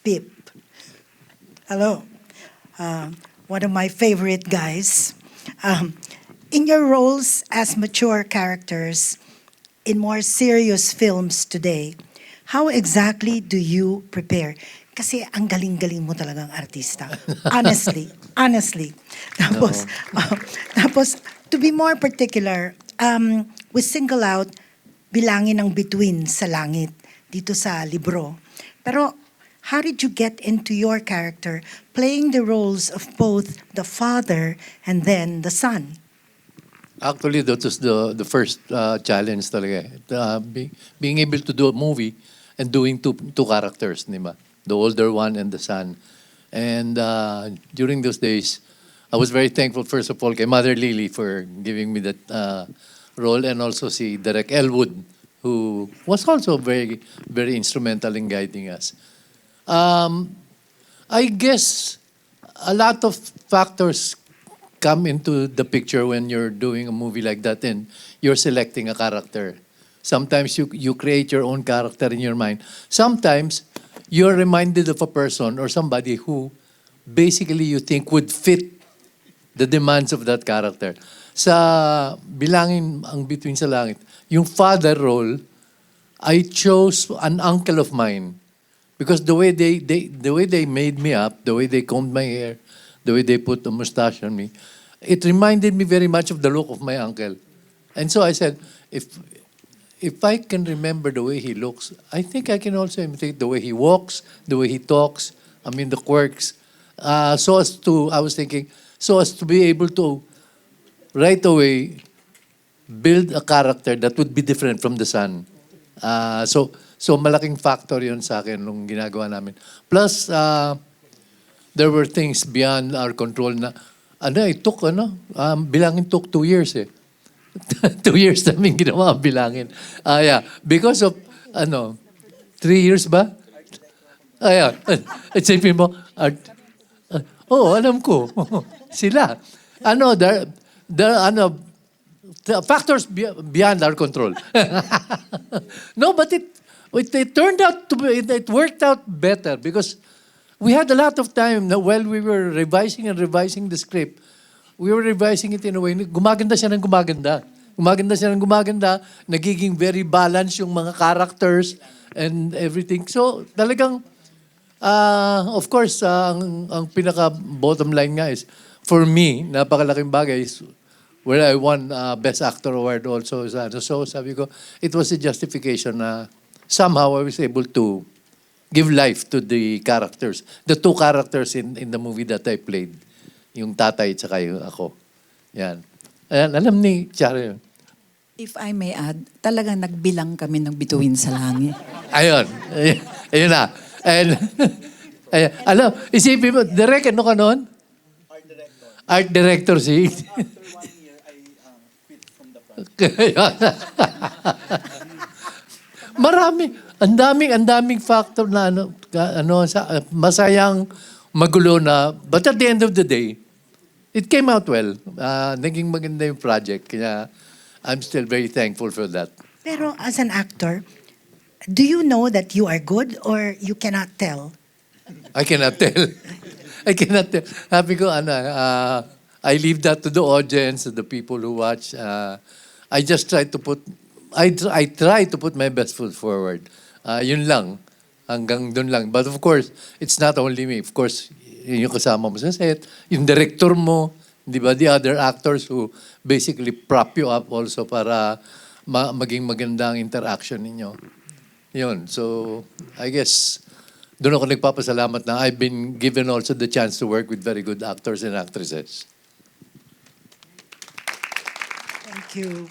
Pip. Hello. One of my favorite guys. In your roles as mature characters in more serious films today, how exactly do you prepare? Kasi ang galing-galing mo talagang artista. Honestly. Honestly. Tapos, tapos, to be more particular, we single out Bilangin ang Bituin sa Langit dito sa libro. Pero how did you get into your character playing the roles of both the father and then the son? Actually, that was the first challenge talaga. Being able to do a movie and doing two characters, di ba? The older one and the son. And during those days, I was very thankful, first of all, kay Mother Lily for giving me that role, and also si Derek Elwood, who was also very, very instrumental in guiding us. I guess a lot of factors come into the picture when you're doing a movie like that and you're selecting a character. Sometimes you create your own character in your mind. Sometimes you're reminded of a person or somebody who basically you think would fit the demands of that character. Sa Bilangin ang Bituin sa Langit, yung father role, I chose an uncle of mine because the way they made me up, the way they combed my hair, the way they put a mustache on me, it reminded me very much of the look of my uncle. And so I said, if I can remember the way he looks, I think I can also imitate the way he walks, the way he talks, I mean the quirks. I was thinking, so as to be able to right away build a character that would be different from the son. So malaking factor yun sa akin nung ginagawa namin. Plus, there were things beyond our control na, Bilangin took 2 years eh. 2 years namin ginawa ang Bilangin. Yeah, because of, 3 years ba? Yeah. Isipin mo, alam ko. Sila. The factors beyond our control. No, but it turned out to be, it worked out better because we had a lot of time na while we were revising the script, we were revising it in a way, gumaganda siya ng gumaganda. Gumaganda siya ng gumaganda, nagiging very balanced yung mga characters and everything. So talagang, of course, ang pinaka-bottom line nga is, for me, napakalaking bagay is where I won Best Actor Award also. So sabi ko, it was a justification na somehow I was able to give life to the characters. The two characters in the movie that I played. Yung tatay at saka yung ako. Yan. Ayan, alam ni Charo yun. If I may add, talagang nagbilang kami ng bituin sa langit. Ayun. Ayun na. And, ayun. Alam, isipin mo, direct, ano ka noon? Art director si... After 1 year, I quit from the project. Marami. Ang daming factor na masayang magulo na, but at the end of the day, it came out well. Naging maganda yung project. Kaya I'm still very thankful for that. Pero as an actor, do you know that you are good or you cannot tell? I cannot tell. I cannot tell. Sabi ko, I leave that to the audience, to the people who watch. I just try to put, I try to put my best foot forward. Yun lang. Hanggang dun lang. But of course, it's not only me. Of course, yung kasama mo sa set, yung director mo, di ba, the other actors who basically prop you up also para maging maganda ang interaction ninyo. Yun. So, I guess, doon ako nagpapasalamat na I've been given also the chance to work with very good actors and actresses. Thank you.